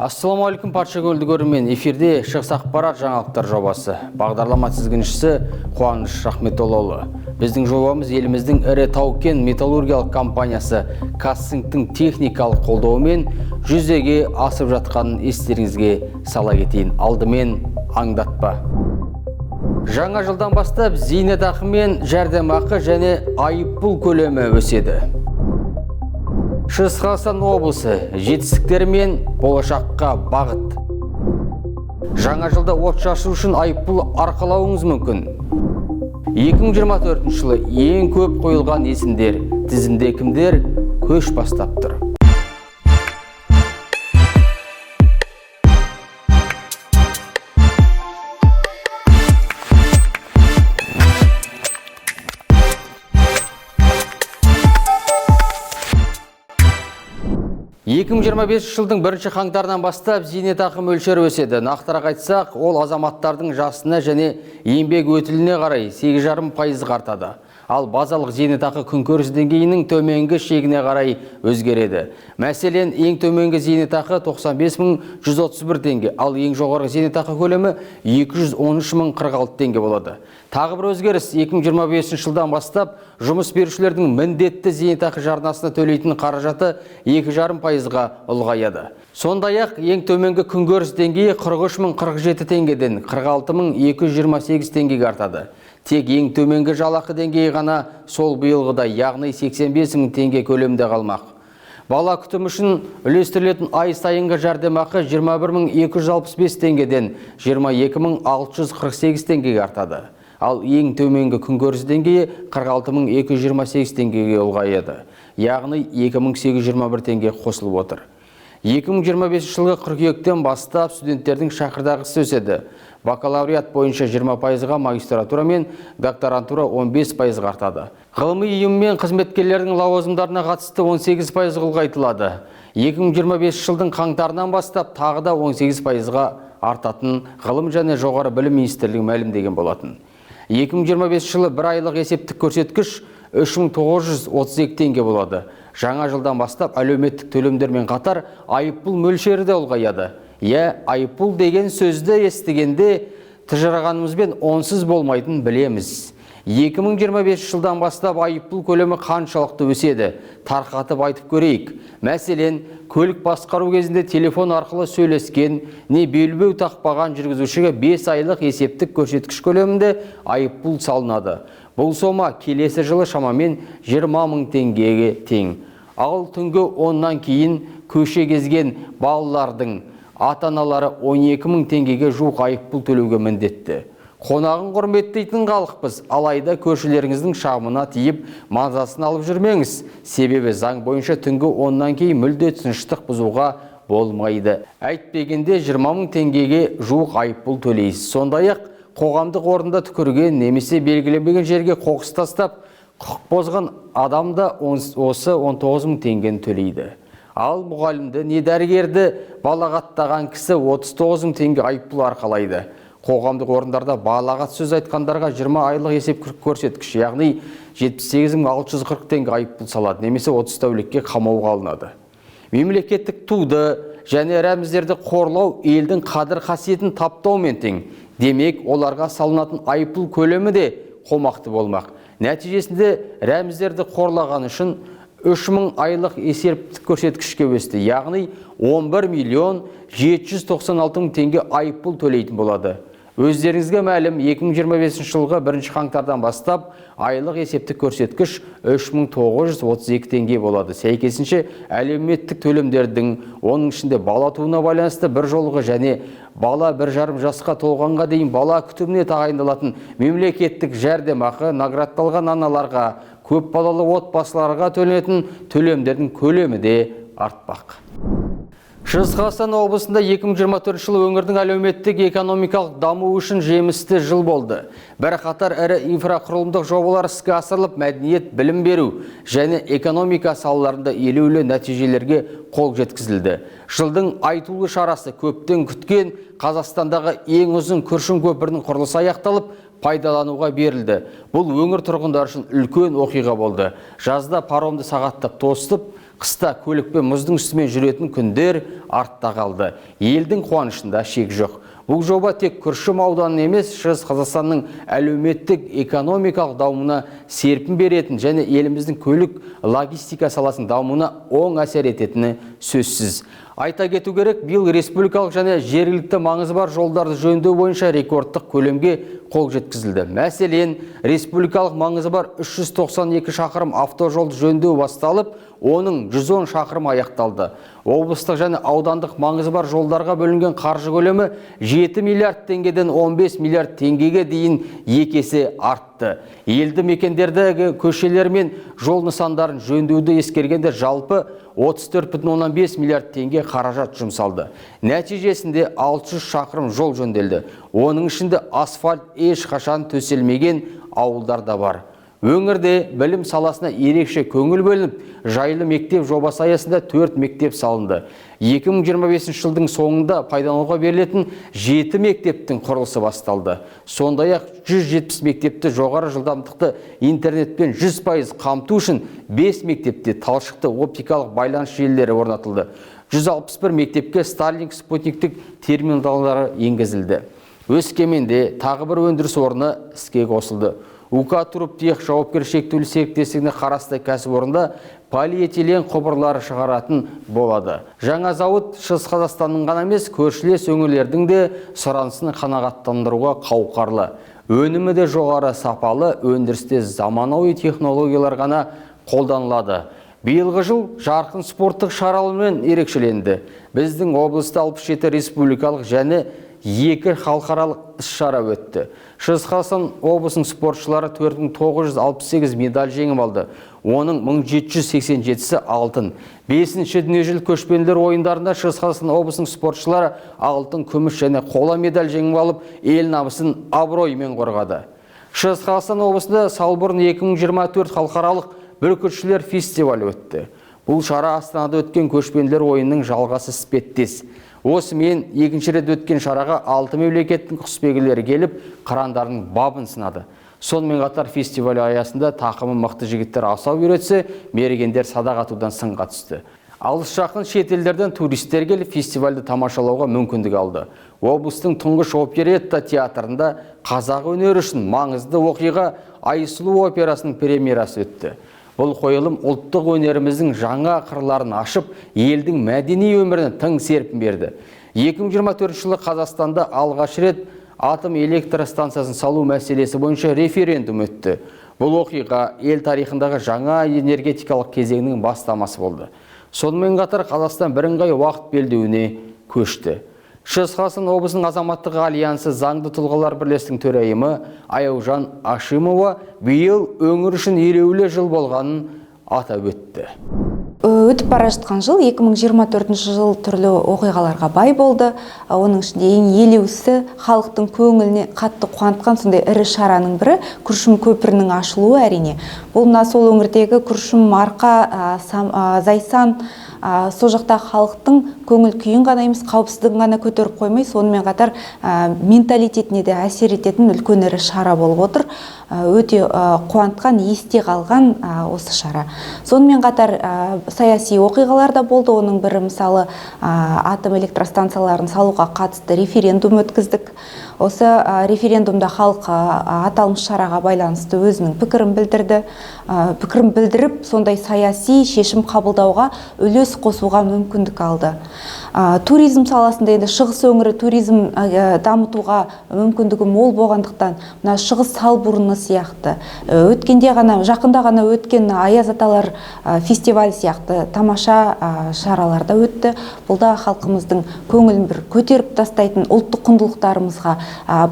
Ассаламуалейкум, Патша Көлді көрермен. Эфирде Шығыс ақпарат жаңалықтар жобасы. Бағдарлама тізгіншісі Қуаныш Рахметоллаұлы. Біздің жобамыз еліміздің ірі тау-кен металлургиялық компаниясы Казцинктің техникалық қолдауымен жүзеге асып жатқанын естеріңізге сала кетейін. Алдымен аңдатпа. Жаңа жылдан бастап зейнетақы мен жәрдемақы және айыппұл көлемі өседі. Шығыс Қазақстан облысы жетістіктері мен болашаққа бағыт. Жаңа жылда от шашу үшін айыппұл арқалауыңыз мүмкін. 2024 жылы ең көп қойылған есімдер тізімде кімдер көш бастап тұр. жылдың 1 қаңтарынан бастап зейнетақы мөлшері өседі. Нақтырақ айтсақ, ол азаматтардың жасына және еңбек өтіліне қарай 8,5% артады. Ал базалық зейнетақы күнкөріс деңгейінің төменгі шегіне қарай өзгереді. Мәселен, ең төменгі зейнетақы 95.131 теңге, ал ең жоғарғы зейнетақы көлемі 213.046 теңге болады. Тағы бір өзгеріс, 2025 жылдан бастап жұмыс берушілердің міндетті зейнетақы жарнасына төлейтін қаражаты 2,5%-ға ұлғаяды. Сондай-ақ ең төменгі күнкөріс деңгейі 43.047 теңгеден 46.228 теңгеге артады. Тек ең төменгі жалақы деңгейі ғана сол биылғыда, яғни 85.000 теңге көлемінде қалмақ. Бала күтім үшін үлестірілетін ай сайынғы жәрдемақы 21.265 теңгеден 22.648 теңгеге артады. Ал ең төменгі күнкөріс деңгейі 46.228 теңгеге ұлғаяды, яғни 2.821 теңге қосылып отыр. 2025 жылғы қыркүйектен бастап студенттердің шәкіртақысы өседі. Бакалавриат бойынша 20%-ға, магистратура мен докторантура 15%-ға артады. Ғылыми ұйым мен қызметкерлердің лауазымдарына қатысты 18% ұлғайтылады. 2025 жылдың қаңтарынан бастап тағы да 18%-ға артатын ғылым және жоғары білім министрлігі мәлімдеген болатын. 2025 жылы бір айлық есептік көрсеткіш 3.932 теңге болады. Жаңа жылдан бастап әлеуметтік төлемдермен қатар айыппұл мөлшері де ұлғаяды. Айыппұл деген сөзді естігенде тыжырағанымызбен онсыз болмайтын білеміз. 2025 жылдан бастап айыппұл көлемі қаншалықты өседі? Тарқатып айтып көрейік. Мәселен, көлік басқару кезінде телефон арқылы сөйлескен, не белбеу тақпаған жүргізушіге 5 айлық есептік көрсеткіш көлемінде айыппұл салынады. Бұл сома келесі жылы шамамен 20.000 теңгеге тең. Ал түнгі 10-нан кейін көше кезген балалардың ата-аналары 12.000 теңгеге жуық айыппұл төлеуге міндетті. Қонағын құрметтейтін халықпыз, алайда көршілеріңіздің шамына тиіп мазасын алып жүрмеңіз. Себебі заң бойынша түнгі 10-нан кейін мүлде тыныштық бұзуға болмайды. Әйтпегенде 20.000 теңгеге жуық айыппұл төлейсіз. Сондай-ақ қоғамдық орында түкірген немесе белгіленбеген жерге қоқыс тастап, құқық бұзған адам да осы 19.000 теңгені төлейді. Ал мұғалімді не дәрігерді балағаттаған кісі 39.000 теңге айыппұл арқалайды. Қоғамдық орындарда балағат сөз айтқандарға 20 айлық есеп көрсеткіш, яғни 78.640 теңге айыппұл салады, немесе 30 тәулікке қамауға алынады. Мемлекеттік туды және рәміздерді қорлау елдің қадір қасиетін таптаумен тең. Демек, оларға салынатын айыппұл көлемі де қомақты болмақ. Нәтижесінде рәміздерді қорлаған үшін 3.000 айлық есептік көрсеткішке өсті, яғни 11.796.000 теңге айыппұл төлейтін болады. Өздеріңізге мәлім, 2025 жылғы 1 қаңтардан бастап айлық есептік көрсеткіш 3.932 теңге болады. Сәйкесінше әлеуметтік төлемдердің, оның ішінде бала туына байланысты бір жолғы және бала 1,5 жасқа толғанға дейін бала күтіміне тағайындалатын мемлекеттік жәрдемақы, наградталған аналарға, көп балалы отбасыларға төленетін төлемдердің көлемі де артпақ. Шығыс Қазақстан облысында 2024 жылы өңірдің әлеуметтік экономикалық даму үшін жемісті жыл болды. Бірқатар ірі инфрақұрылымдық жобалар іске асырылып, мәдениет, білім беру және экономика салаларында елеулі нәтижелерге қол жеткізілді. Жылдың айтулы шарасы көптен күткен Қазақстандағы ең ұзын Күршім көпірінің құрылысы аяқталып, пайдалануға берілді. Бұл өңір тұрғындары үшін үлкен оқиға болды. Жазда паромды сағаттап тосып, Қыста көлікпен мұздың үстімен жүретін күндер артта қалды. Елдің қуанышында шек жоқ. Бұл жоба тек Күршім ауданын емес, Шығыс Қазақстанның әлеуметтік экономикалық дамуына серпін беретін және еліміздің көлік логистика саласының дамуына оң әсер ететіні сөзсіз. Айта кету керек, биыл республикалық және жергілікті маңызы бар жолдарды жөндеу бойынша рекордтық көлемге қол жеткізілді. Мәселен, республикалық маңызы бар 392 шақырым автожолды жөндеу басталып, оның 110 шақырым аяқталды. Облыстық және аудандық маңызы бар жолдарға бөлінген қаржы көлемі 7 миллиард теңгеден 15 миллиард теңгеге дейін есе артты. Елді мекендердегі көшелер мен жол нысандарын жөндеуді ескергенде жалпы 34,5 миллиард теңге қаражат жұмсалды. Нәтижесінде 600 шақырым жол жөнделді. Оның ішінде асфальт ешқашан төселмеген ауылдар да бар. Өңірде білім саласына ерекше көңіл бөлініп, жайлы мектеп жобасы аясында 4 мектеп салынды. 2025 жылдың соңында пайдалануға берілетін 7 мектептің құрылысы басталды. Сондай-ақ 170 мектепті жоғары жылдамдықты интернетпен 100% қамту үшін 5 мектепте талшықты оптикалық байланыс желілері орнатылды. 161 мектепке Starlink спутниктік терминалдары енгізілді. Өскеменде тағы бір өндіріс орны іске қосылды. УК-Туруптех жауапкершілігі шектеулі серіктестігіне қарасты кәсіпорында полиэтилен құбырлары шығаратын болады. Жаңа зауыт Шығыс Қазақстанның ғана емес, көршілес өңірлердің де сұранысын қанағаттандыруға қауқарлы. Өнімі де жоғары сапалы, өндірісте заманауи технологиялар ғана қолданылады. Биылғы жыл жарқын спорттық шаралармен ерекшеленді. Біздің облыста 67 республикалық және 2 халықаралық іс-шара өтті. Шығыс Қазақстан облысының спортшылары 4968 медаль жеңіп алды. Оның 1787-сі алтын. 5-ші дүниежүзілік көшпенділер ойындарында Шығыс Қазақстан облысының спортшылары алтын, күміс және қола медаль жеңіп алып, ел намысын абыроймен қорғады. Шығыс Қазақстан облысында Салбұрын 2024 халықаралық бүркітшілер фестивалі өтті. Бұл шара Астанада өткен көшпенділер ойынның жалғасы іспеттес. Осымен екінші рет өткен шараға 6 мемлекеттің құсбегілері келіп, қырандардың бабын сынады. Сонымен қатар фестиваль аясында тақымы мықты жігіттер асау үйретсе, мергендер садақ атудан сынға түсті. Алыс жақын шетелдерден туристер келіп, фестивальді тамашалауға мүмкіндік алды. Облыстың тұңғыш оперетта театрында қазақ өнері үшін маңызды оқиға Айсұлу операсының премьерасы өтті. Бұл қойылым ұлттық өнеріміздің жаңа қырларын ашып, елдің мәдени өміріне тың серпін берді. 2024 жылы Қазақстанда алғаш рет атом электростанциясын салу мәселесі бойынша референдум өтті. Бұл оқиға ел тарихындағы жаңа энергетикалық кезеңнің бастамасы болды. Сонымен қатар Қазақстан бірыңғай уақыт белдеуіне көшті. Шығыс Қазақстан облысының азаматтық альянсы заңды тұлғалар бірлестігінің төрайымы Аяужан Ашимова биыл өңір үшін елеулі жыл болғанын атап өтті. Өтіп бара жатқан жыл 2024 жыл түрлі оқиғаларға бай болды. Оның ішінде ең елеусі халықтың көңіліне қатты қуантқан сондай ірі шараның бірі Күршім көпірінің ашылуы әрине. Бұл мына сол өңірдегі Күршім, Марқа, Зайсан, сол жақта халықтың көңіл күйін ғана емес, қауіпсіздігін ғана көтеріп қоймай, сонымен қатар менталитетіне де әсер ететін үлкен ірі шара болып отыр. Өте қуантқан, есте қалған осы шара. Сонымен қатар саяси оқиғалар да болды. Оның бірі мысалы атом электростанцияларын салуға қатысты референдум өткіздік. Осы референдумда халық аталмыш шараға байланысты өзінің пікірін білдірді. Пікірін білдіріп, сондай саяси шешім қабылдауға үлес қосуға мүмкіндік алды. Туризм саласында енді шығыс өңірі туризм дамытуға мүмкіндігі мол болғандықтан, мына шығыс Салбұрыны сияқты, жақында ғана өткен Аяз аталар фестиваль сияқты тамаша шараларда өтті. Бұл да халқымыздың көңілін бір көтеріп тастайтын, ұлттық құндылықтарымызға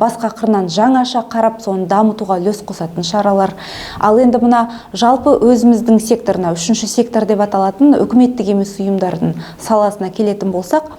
басқа қырынан жаңаша қарап, соны дамытуға үлес қосатын шаралар. Ал енді мына жалпы өзіміздің секторына, үшінші сектор деп аталатын үкіметтік емес ұйымдардың саласына келетін болсақ,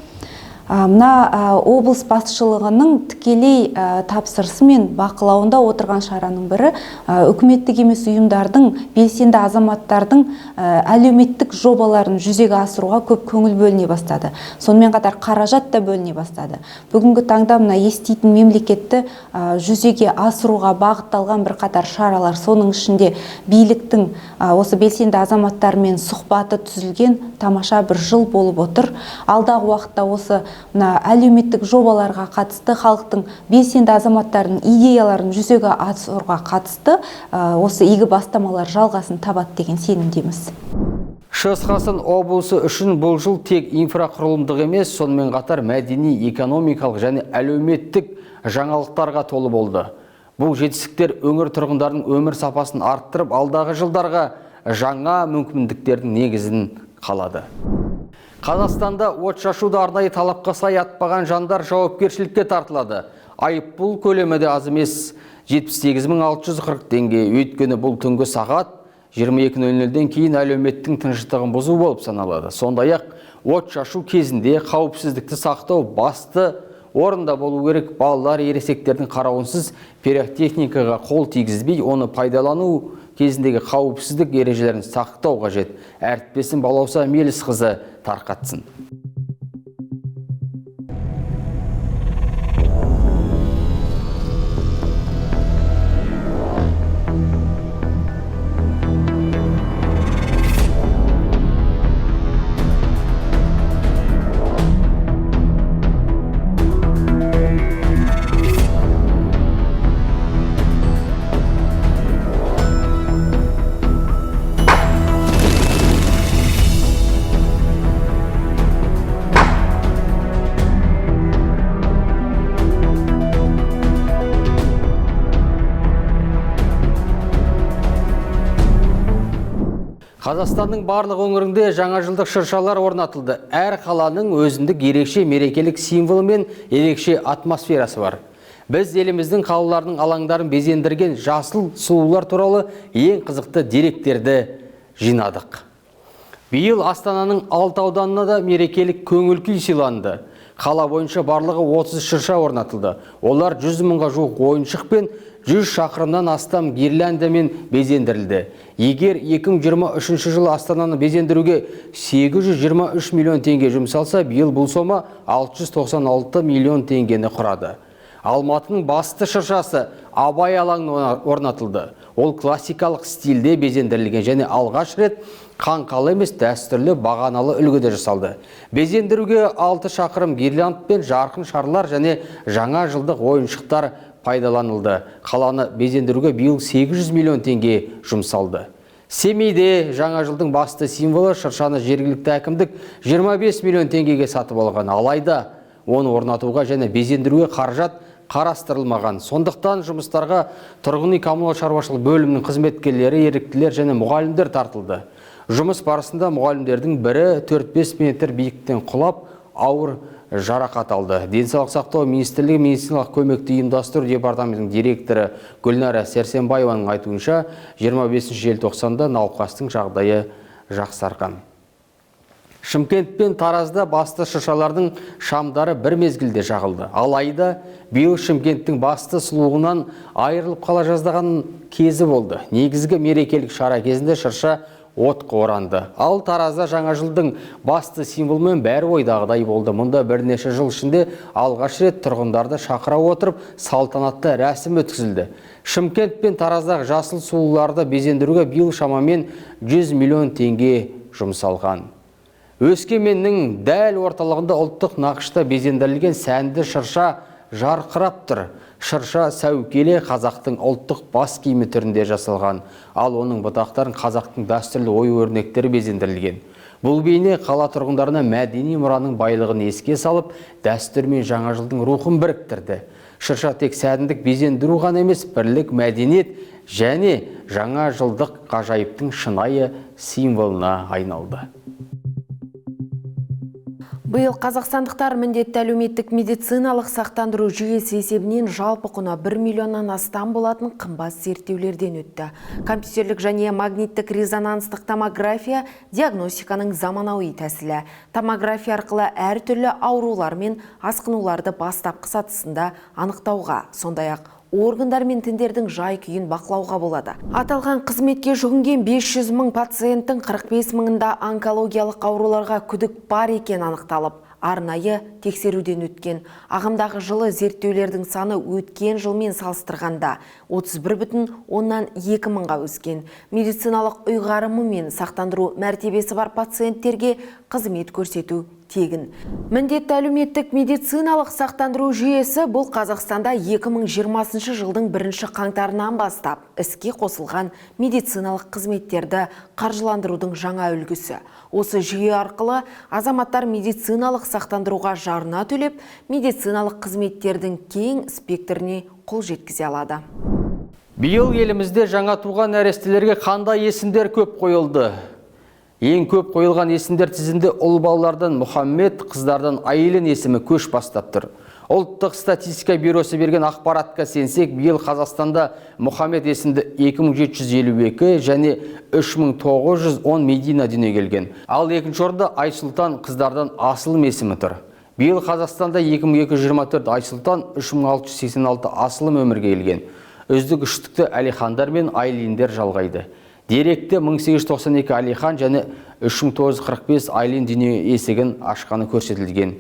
Мына облыс басшылығының тікелей тапсырысы мен бақылауында отырған шараның бірі үкіметтік емес ұйымдардың, белсенді азаматтардың әлеуметтік жобаларын жүзеге асыруға көп көңіл бөліне бастады. Сонымен қатар қаражат та бөліне бастады. Бүгінгі таңда мына еститін мемлекетті жүзеге асыруға бағытталған бір қатар шаралар, соның ішінде биліктің осы белсенді азаматтармен сұхбаты түзілген тамаша бір жыл болып отыр. Алдағы уақытта осы әлеуметтік жобаларға қатысты, халықтың белсенді азаматтардың идеяларын жүзеге асыруға қатысты осы игі бастамалар жалғасын табады деген сенімдеміз. Шығыс Қазақстан облысы үшін бұл жыл тек инфрақұрылымдық емес, сонымен қатар мәдени, экономикалық және әлеуметтік жаңалықтарға толы болды. Бұл жетістіктер өңір тұрғындарының өмір сапасын арттырып, алдағы жылдарға жаңа мүмкіндіктердің негізін қалады. Қазақстанда отшашуды арнайы талапқа сай атпаған жандар жауапкершілікке тартылады. Айыппұл көлемі де аз емес, 78.640 теңге. Өйткені бұл түнгі сағат 22:00-ден кейін әлеуметтің тыныштығын бұзу болып саналады. Сондай-ақ отшашу кезінде қауіпсіздікті сақтау басты орында болу керек. Балалар, ересектердің қарауынсыз пиротехникаға қол тигізбей, оны пайдалану кезіндегі қауіпсіздік ережелерін сақтау қажет. Әріптесім Балауса Мелісқызы тарқатсын. Қазақстанның барлық өңірінде жаңа жылдық шыршалар орнатылды. Әр қаланың өзіндік ерекше мерекелік символы мен ерекше атмосферасы бар. Біз еліміздің қалаларының алаңдарын безендірген жасыл сұлулар туралы ең қызықты деректерді жинадық. Биыл Астананың 6 ауданына да мерекелік көңіл-күй сыйланды. Қала бойынша барлығы 30 шырша орнатылды. Олар 100 мыңға жуық ойыншық пен 100 шақырымнан астам гирляндамен безендірілді. Егер 2023 жылы Астананы безендіруге 823 миллион теңге жұмсалса, биыл бұл сома 696 миллион теңгені құрады. Алматының басты шыршасы Абай алаңына орнатылды. Ол классикалық стильде безендірілген және алғаш рет қаңқалы емес дәстүрлі бағаналы үлгіде жасалды. Безендіруге 6 шақырым гирлянд пен жарқын шарлар және жаңа жылдық ойыншықтар пайдаланылды. Қаланы безендіруге биыл 800 миллион теңге жұмсалды. Семейде жаңа жылдың басты символы шыршаны жергілікті әкімдік 25 миллион теңгеге сатып алған. Алайда оны орнатуға және безендіруге қаражат қарастырылмаған. Сондықтан жұмыстарға тұрғын үй коммуналдық шаруашылық бөлімінің қызметкерлері, еріктілер және мұғалімдер тартылды. Жұмыс барысында мұғалімдердің бірі 4-5 метр биіктен құлап, ауыр жарақат алды. Денсаулық сақтау министрлігі медициналық көмекті ұйымдастыру департаментінің директоры Гүлнара Сәрсенбаеваның айтуынша 25 желтоқсанда науқастың жағдайы жақсарған. Шымкент пен Таразда басты шыршалардың шамдары бір мезгілде жағылды. Алайда биыл Шымкенттің басты сұлуынан айырылып қала жаздаған кезі болды. Негізгі мерекелік шара кезінде шырша отқа оранды. Ал Таразда жаңа жылдың басты символымен бәрі ойдағыдай болды. Мұнда бірнеше жыл ішінде алғаш рет тұрғындарды шақыра отырып салтанатты рәсім өткізілді. Шымкент пен Тараздағы жасыл сұлуларды безендіруге биыл шамамен 100 миллион теңге жұмсалған. Өскеменнің дәл орталығында ұлттық нақышта безендірілген сәнді шырша жарқырап тұр. Шырша сәукеле қазақтың ұлттық бас киімі түрінде жасалған, ал оның бұтақтарын қазақтың дәстүрлі ою-өрнектері безендірілген. Бұл бейне қала тұрғындарына мәдени мұраның байлығын еске салып, дәстүр мен жаңа жылдың рухын біріктірді. Шырша тек сәндік безендіру ғана емес, бірлік, мәдениет және жаңа жылдық ғажайыптың шынайы символына айналды. Биыл қазақстандықтар міндетті әлеуметтік медициналық сақтандыру жүйесі есебінен жалпы құны 1 миллионнан астам болатын қымбат зерттеулерден өтті. Компьютерлік және магниттік резонанстық томография диагностиканың заманауи тәсілі. Томография арқылы әртүрлі аурулар мен асқынуларды бастапқы сатысында анықтауға, сондай-ақ органдар мен тіндердің жай-күйін бақылауға болады. Аталған қызметке жүгінген 500 мың пациенттің 45 мыңында онкологиялық ауруларға күдік бар екен анықталып, арнайы тексеруден өткен. Ағымдағы жылы зерттеулердің саны өткен жылмен салыстырғанда 31,2 мыңға өскен. Медициналық ұйғарымы мен сақтандыру мәртебесі бар пациенттерге қызмет көрсету тегін. Міндетті әлеуметтік медициналық сақтандыру жүйесі бұл Қазақстанда 2020 жылдың 1 қаңтарынан бастап іске қосылған медициналық қызметтерді қаржыландырудың жаңа үлгісі. Осы жүйе арқылы азаматтар медициналық сақтандыруға жарна төлеп, медициналық қызметтердің кең спектріне қол жеткізе алады. Биыл елімізде жаңа туған нәрестелерге қандай есімдер көп қойылды? Ең көп қойылған есімдер тізімде ұл балалардан Мұхаммед, қыздардан Айлин есімі көш бастап тұр. Ұлттық статистика бюросы берген ақпаратқа сенсек, биыл Қазақстанда Мұхаммед есімді 2752 және 3910 Медина дүниеге келген. Ал екінші орында Айсұлтан, қыздардан Асылым есімі тұр. Биыл Қазақстанда 2224 Айсұлтан, 3686 Асылым өмірге келген. Үздік үштікті Әлихандар мен Айлиндер жалғайды. Деректе 1892 Әлихан және 3945 Айлин дүние есігін ашқаны көрсетілген.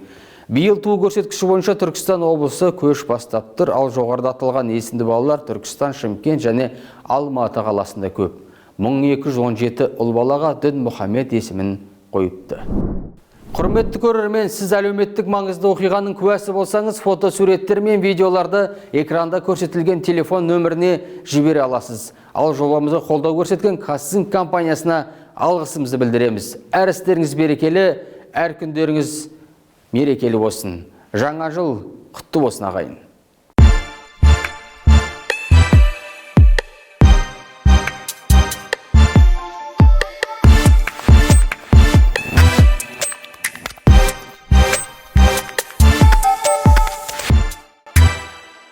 Биыл туу көрсеткіші бойынша Түркістан облысы көш бастап тұр, ал жоғарыда аталған есімді балалар Түркістан, Шымкент және Алматы қаласында көп. 1217 ұл балаға Дін Мұхаммед есімін қойыпты. Құрметті көрермен, сіз әлеуметтік маңызды оқиғаның куәсі болсаңыз, фотосуреттер мен видеоларды экранда көрсетілген телефон нөміріне жібере аласыз. Ал жобамызға қолдау көрсеткен Казцинк компаниясына алғысымызды білдіреміз. Әр істеріңіз берекелі, әр күндеріңіз мерекелі болсын. Жаңа жыл құтты болсын ағайын.